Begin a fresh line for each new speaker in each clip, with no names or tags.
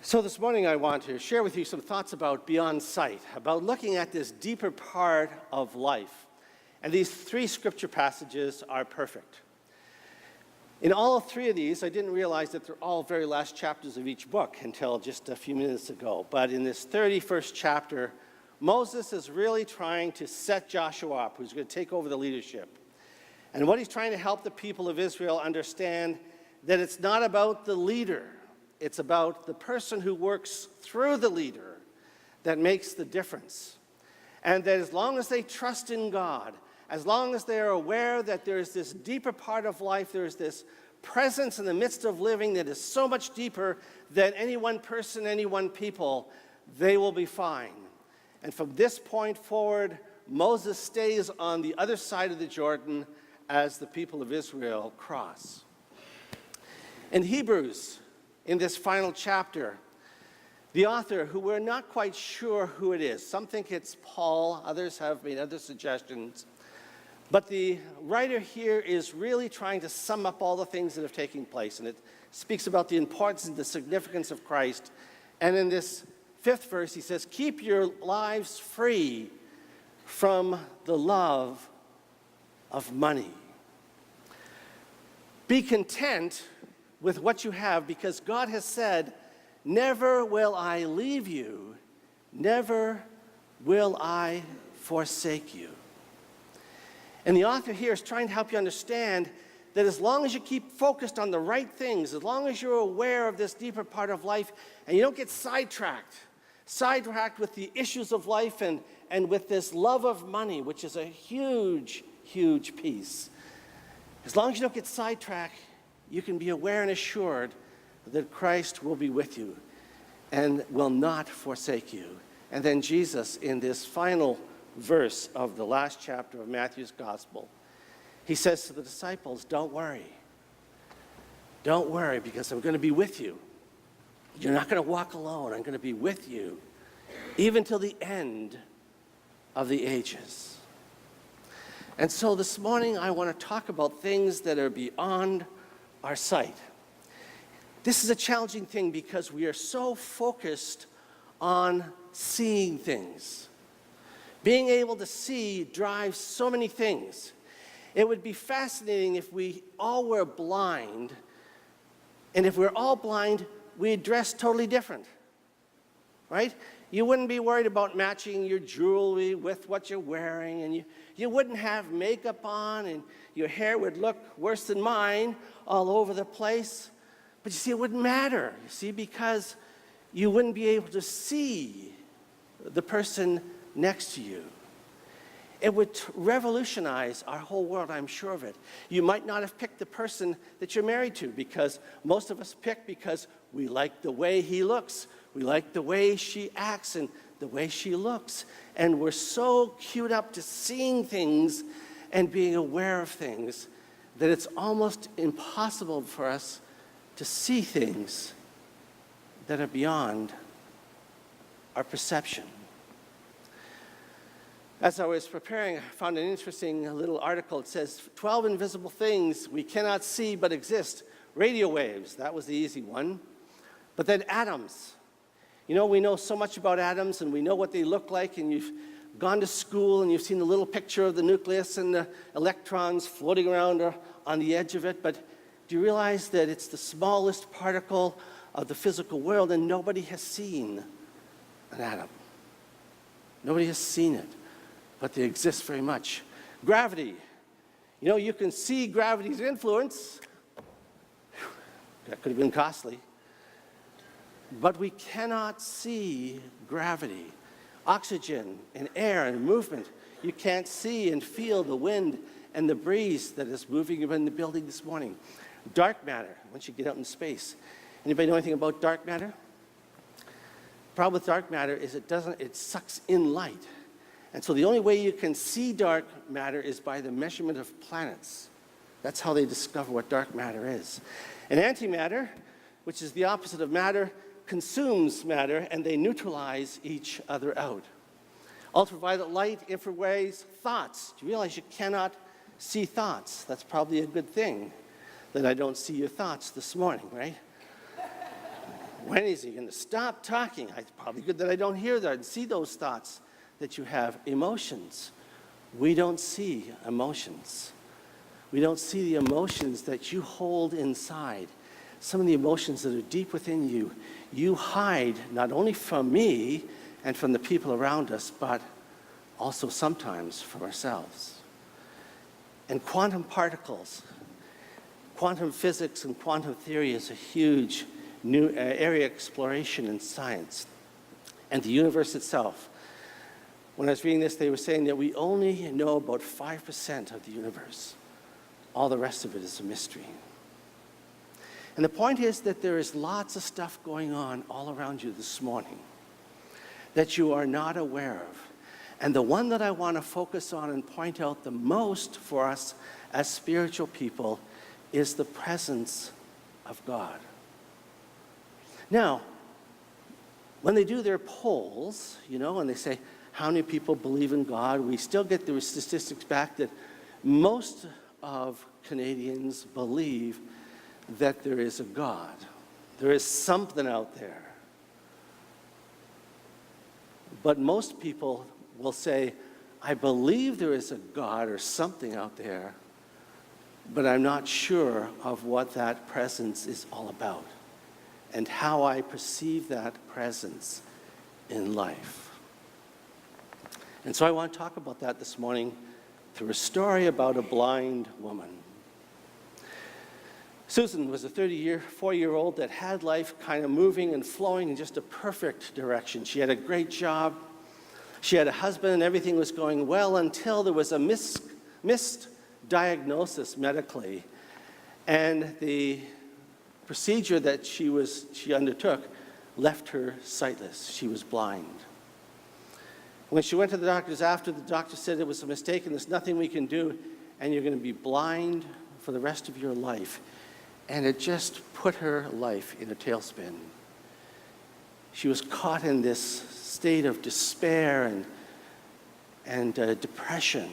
So this morning I want to share with you some thoughts about beyond sight, about looking at this deeper part of life. And these three scripture passages are perfect. In all three of these, I didn't realize that they're all very last chapters of each book until just a few minutes ago. But in this 31st chapter, Moses is really trying to set Joshua up, who's going to take over the leadership. And what he's trying to help the people of Israel understand that it's not about the leader. It's about the person who works through the leader that makes the difference. And that as long as they trust in God, as long as they are aware that there's this deeper part of life, there's this presence in the midst of living that is so much deeper than any one person, any one people, they will be fine. And from this point forward, Moses stays on the other side of the Jordan as the people of Israel cross. In Hebrews, in this final chapter, the author, who we're not quite sure who it is, some think it's Paul, others have made other suggestions, but the writer here is really trying to sum up all the things that have taken place, and it speaks about the importance and the significance of Christ. And in this 5th verse, he says, keep your lives free from the love of money. Be content with what you have, because God has said, never will I leave you, never will I forsake you. And the author here is trying to help you understand that as long as you keep focused on the right things, as long as you're aware of this deeper part of life, and you don't get sidetracked with the issues of life and with this love of money, which is a huge, huge piece. As long as you don't get sidetracked, you can be aware and assured that Christ will be with you and will not forsake you. And then Jesus, in this final verse of the last chapter of Matthew's Gospel, he says to the disciples, don't worry. Don't worry, because I'm going to be with you. You're not going to walk alone. I'm going to be with you, even till the end of the ages. And so this morning I want to talk about things that are beyond our sight. This is a challenging thing because we are so focused on seeing things. Being able to see drives so many things. It would be fascinating if we all were blind, and if we're all blind, we'd dress totally different, right? You wouldn't be worried about matching your jewelry with what you're wearing, and you wouldn't have makeup on, and your hair would look worse than mine all over the place. But you see, it wouldn't matter, you see, because you wouldn't be able to see the person next to you. It would revolutionize our whole world, I'm sure of it. You might not have picked the person that you're married to, because most of us pick because we like the way he looks. We like the way she acts and the way she looks. And we're so queued up to seeing things and being aware of things that it's almost impossible for us to see things that are beyond our perception. As I was preparing, I found an interesting little article. It says, 12 invisible things we cannot see but exist. Radio waves, that was the easy one. But then atoms. You know, we know so much about atoms, and we know what they look like, and you've gone to school and you've seen the little picture of the nucleus and the electrons floating around on the edge of it, but do you realize that it's the smallest particle of the physical world, and nobody has seen an atom? Nobody has seen it, but they exist very much. Gravity. You know, you can see gravity's influence. That could have been costly. But we cannot see gravity. Oxygen and air and movement. You can't see and feel the wind and the breeze that is moving in the building this morning. Dark matter, once you get out in space. Anybody know anything about dark matter? The problem with dark matter is it sucks in light. And so the only way you can see dark matter is by the measurement of planets. That's how they discover what dark matter is. And antimatter, which is the opposite of matter, consumes matter, and they neutralize each other out. Ultraviolet light, infrawaves, thoughts. Do you realize you cannot see thoughts? That's probably a good thing that I don't see your thoughts this morning, right? When is he going to stop talking? It's probably good that I don't hear that and see those thoughts that you have. Emotions. We don't see emotions. We don't see the emotions that you hold inside. Some of the emotions that are deep within you, you hide not only from me and from the people around us, but also sometimes from ourselves. And quantum particles, quantum physics and quantum theory is a huge new area of exploration in science. And the universe itself. When I was reading this, they were saying that we only know about 5% of the universe. All the rest of it is a mystery. And the point is that there is lots of stuff going on all around you this morning that you are not aware of. And the one that I want to focus on and point out the most for us as spiritual people is the presence of God. Now, when they do their polls, and they say, how many people believe in God? We still get the statistics back that most of Canadians believe that there is a God. There is something out there. But most people will say, I believe there is a God or something out there, but I'm not sure of what that presence is all about and how I perceive that presence in life. And so I want to talk about that this morning through a story about a blind woman. Susan was a 34-year-old that had life kind of moving and flowing in just a perfect direction. She had a great job. She had a husband and everything was going well until there was a missed diagnosis medically. And the procedure that she undertook left her sightless. She was blind. When she went to the doctors after, the doctor said it was a mistake and there's nothing we can do and you're going to be blind for the rest of your life. And it just put her life in a tailspin. She was caught in this state of despair and depression.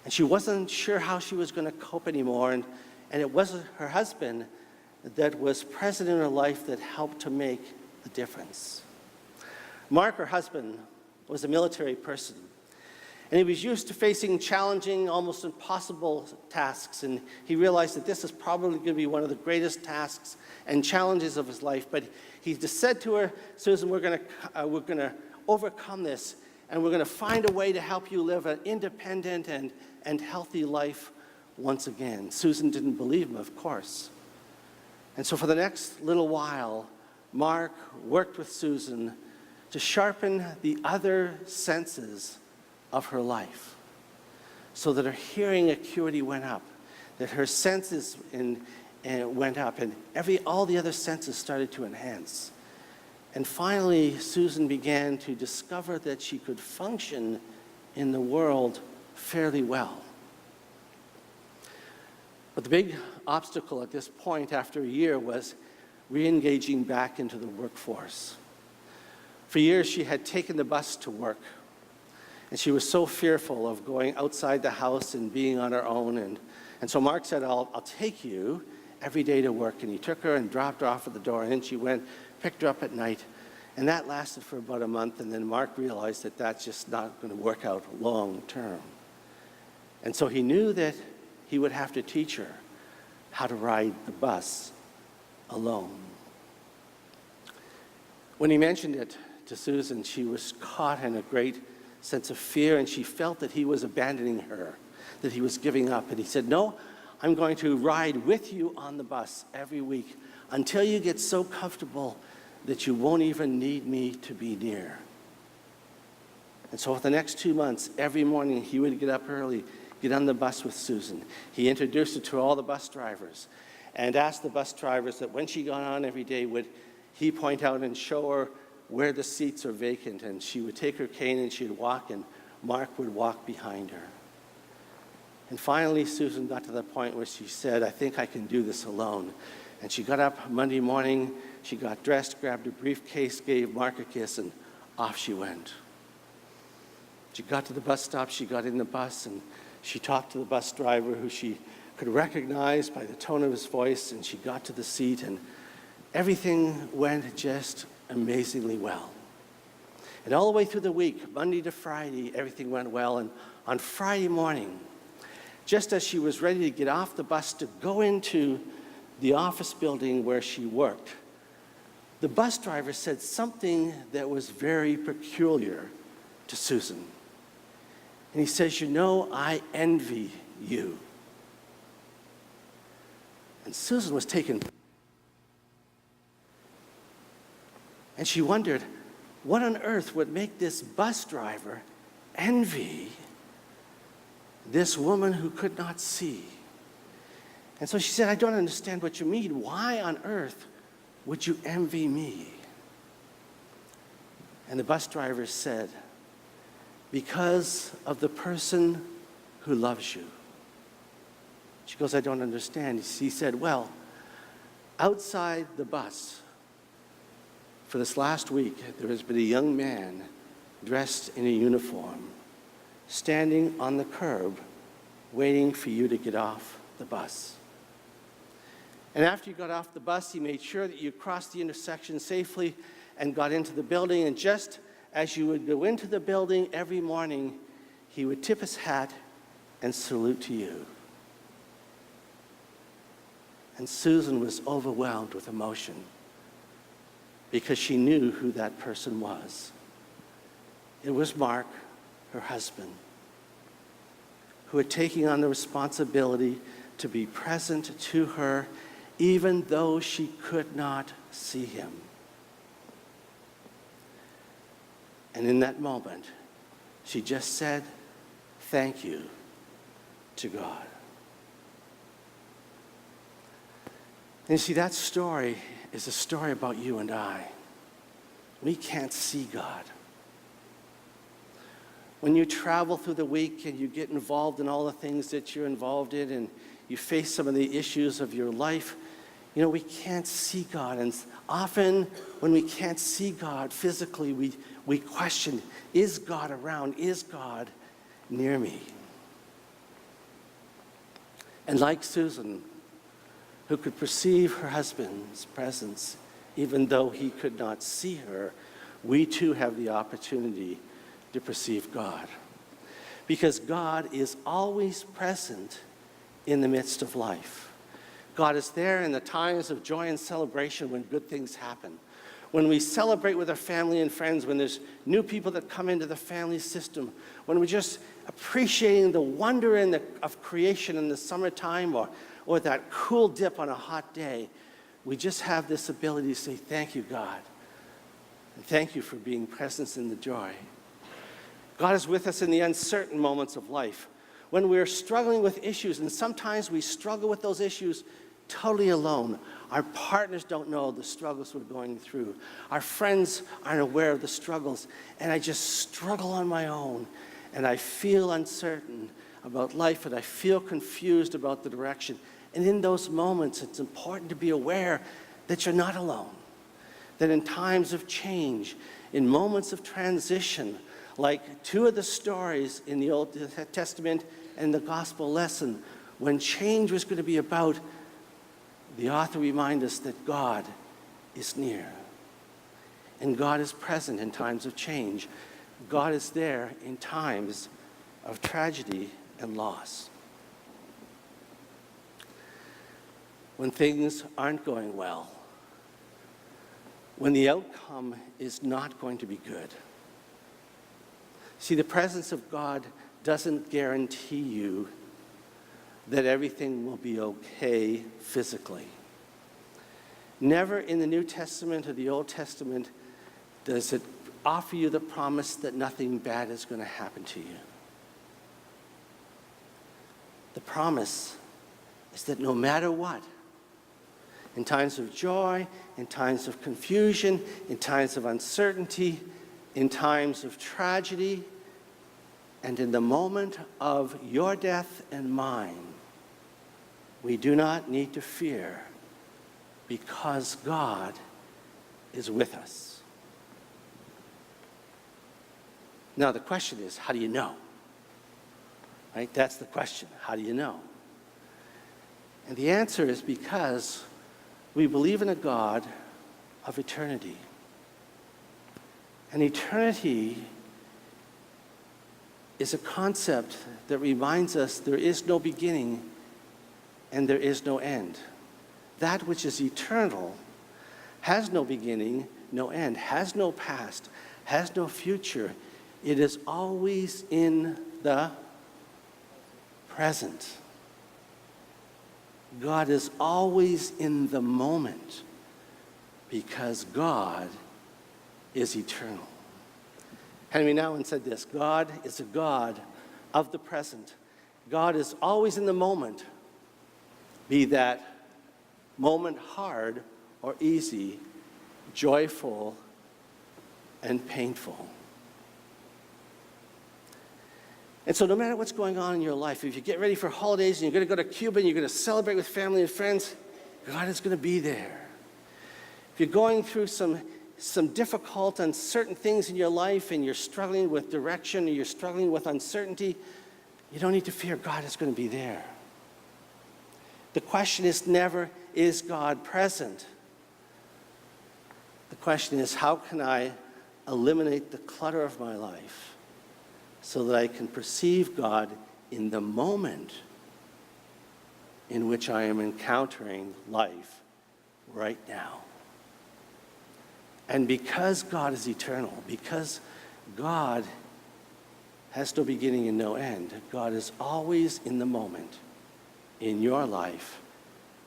And she wasn't sure how she was going to cope anymore. And it wasn't her husband that was present in her life that helped to make the difference. Mark, her husband, was a military person. And he was used to facing challenging, almost impossible tasks. And he realized that this is probably going to be one of the greatest tasks and challenges of his life. But he just said to her, Susan, we're going to overcome this. And we're going to find a way to help you live an independent and healthy life once again. Susan didn't believe him, of course. And so for the next little while, Mark worked with Susan to sharpen the other senses of her life so that her hearing acuity went up, that her senses went up, and all the other senses started to enhance. And finally, Susan began to discover that she could function in the world fairly well. But the big obstacle at this point after a year was re-engaging back into the workforce. For years, she had taken the bus to work, and she was so fearful of going outside the house and being on her own. And so Mark said, I'll take you every day to work. And he took her and dropped her off at the door, and then she went, picked her up at night. And that lasted for about a month, and then Mark realized that that's just not going to work out long term. And so he knew that he would have to teach her how to ride the bus alone. When he mentioned it to Susan, she was caught in a great sense of fear, and she felt that he was abandoning her, that he was giving up. And he said, no, I'm going to ride with you on the bus every week until you get so comfortable that you won't even need me to be near. And so for the next 2 months, every morning he would get up early, get on the bus with Susan. He introduced her to all the bus drivers and asked the bus drivers that when she got on every day, would he point out and show her where the seats are vacant, and she would take her cane and she'd walk, and Mark would walk behind her. And finally, Susan got to the point where she said, I think I can do this alone. And she got up Monday morning, she got dressed, grabbed a briefcase, gave Mark a kiss, and off she went. She got to the bus stop, she got in the bus, and she talked to the bus driver, who she could recognize by the tone of his voice, and she got to the seat, and everything went just amazingly well. And all the way through the week, Monday to Friday, everything went well. And on Friday morning, just as she was ready to get off the bus to go into the office building where she worked, the bus driver said something that was very peculiar to Susan. And he says, "You know, I envy you." And Susan was taken. And she wondered, what on earth would make this bus driver envy this woman who could not see? And so she said, "I don't understand what you mean. Why on earth would you envy me?" And the bus driver said, "Because of the person who loves you." She goes, "I don't understand." He said, "Well, outside the bus, for this last week, there has been a young man dressed in a uniform, standing on the curb, waiting for you to get off the bus. And after you got off the bus, he made sure that you crossed the intersection safely and got into the building. And just as you would go into the building every morning, he would tip his hat and salute to you." And Susan was overwhelmed with emotion because she knew who that person was. It was Mark, her husband, who had taken on the responsibility to be present to her even though she could not see him. And in that moment, she just said, "Thank you" to God. And you see, that story is a story about you and I. We can't see God. When you travel through the week and you get involved in all the things that you're involved in and you face some of the issues of your life, you know, we can't see God. And often when we can't see God physically, we question, is God around? Is God near me? And like Susan, who could perceive her husband's presence even though he could not see her, we too have the opportunity to perceive God. Because God is always present in the midst of life. God is there in the times of joy and celebration when good things happen. When we celebrate with our family and friends, when there's new people that come into the family system, when we're just appreciating the wonder of creation in the summertime or that cool dip on a hot day, we just have this ability to say, "Thank you, God. And thank you for being present in the joy." God is with us in the uncertain moments of life, when we're struggling with issues, and sometimes we struggle with those issues totally alone. Our partners don't know the struggles we're going through. Our friends aren't aware of the struggles, and I just struggle on my own, and I feel uncertain about life, and I feel confused about the direction. And in those moments, it's important to be aware that you're not alone, that in times of change, in moments of transition, like two of the stories in the Old Testament and the gospel lesson, when change was going to be about, the author reminds us that God is near. And God is present in times of change. God is there in times of tragedy and loss. When things aren't going well, when the outcome is not going to be good. See, the presence of God doesn't guarantee you that everything will be okay physically. Never in the New Testament or the Old Testament does it offer you the promise that nothing bad is going to happen to you. The promise is that no matter what, in times of joy, in times of confusion, in times of uncertainty, in times of tragedy, and in the moment of your death and mine, we do not need to fear because God is with us. Now the question is, how do you know? Right? That's the question. How do you know? And the answer is because We believe in a God of eternity. And eternity is a concept that reminds us there is no beginning and there is no end. That which is eternal has no beginning, no end, has no past, has no future. It is always in the present. God is always in the moment because God is eternal. Henry Nouwen said this: God is a God of the present. God is always in the moment, be that moment hard or easy, joyful and painful. And so no matter what's going on in your life, if you get ready for holidays and you're going to go to Cuba and you're going to celebrate with family and friends, God is going to be there. If you're going through some difficult, uncertain things in your life and you're struggling with direction or you're struggling with uncertainty, you don't need to fear. God is going to be there. The question is never, is God present? The question is, how can I eliminate the clutter of my life so that I can perceive God in the moment in which I am encountering life right now? And because God is eternal, because God has no beginning and no end, God is always in the moment in your life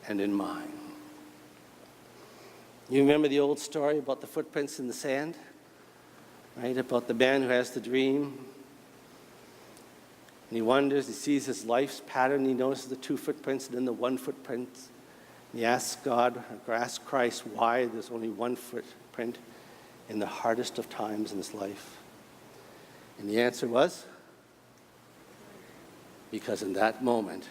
and in mine. You remember the old story about the footprints in the sand, right? About the man who has the dream. And he wonders, he sees his life's pattern, he notices the 2 footprints and then the 1 footprint. And he asks God, or asks Christ, why there's only 1 footprint in the hardest of times in his life. And the answer was, because in that moment,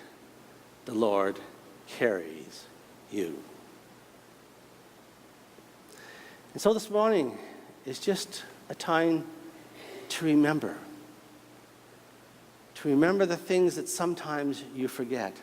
the Lord carries you. And so this morning is just a time to remember. To remember the things that sometimes you forget.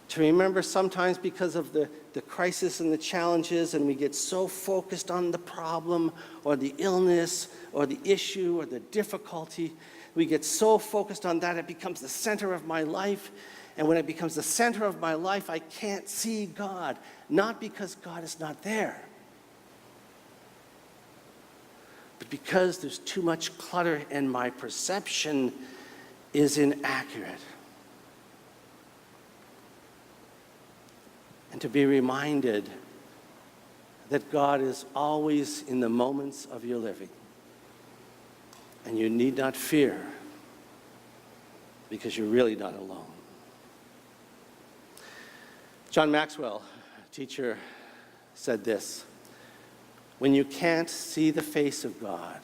To remember sometimes because of the crisis and the challenges, and we get so focused on the problem or the illness or the issue or the difficulty. We get so focused on that it becomes the center of my life. And when it becomes the center of my life, I can't see God. Not because God is not there, but because there's too much clutter and my perception is inaccurate. And to be reminded that God is always in the moments of your living. And you need not fear because you're really not alone. John Maxwell, a teacher, said this: when you can't see the face of God,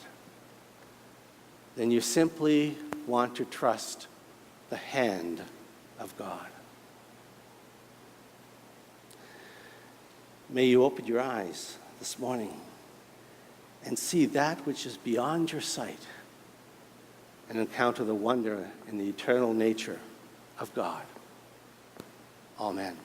then you simply want to trust the hand of God. May you open your eyes this morning and see that which is beyond your sight and encounter the wonder and the eternal nature of God. Amen.